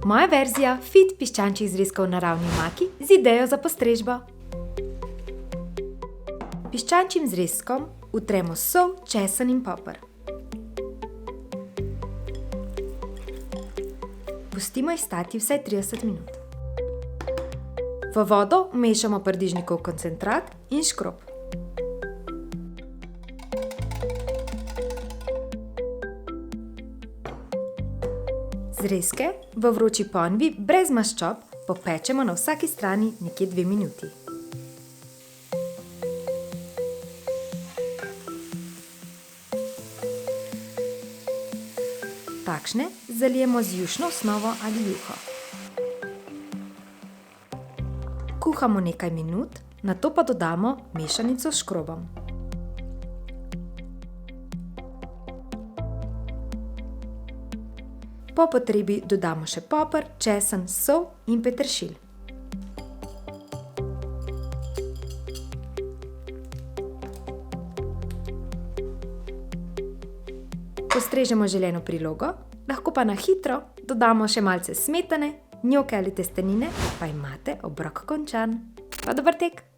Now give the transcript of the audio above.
Moja verzija fit piščančjih zrezkov v naravni omaki z idejo za postrežbo. Piščančjim zrezkom utremo sol, česen in poper. Pustimo jih stati vsaj 30 minut. V vodo vmešamo paradižnikov koncentrat in škrob. Zrezke v vroči ponvi brez maščob popečemo na vsaki strani nekje 2 minuti. Takšne zalijemo z jušno osnovo ali juho. Kuhamo nekaj minut, nato pa dodamo mešanico s škrobom. Po potrebi dodamo še poper, česen, sol in peteršilj. Postrežemo želeno prilogo, lahko pa na hitro dodamo še malce smetane, njoke ali testenine, pa imate obrok končan. Pa dober tek!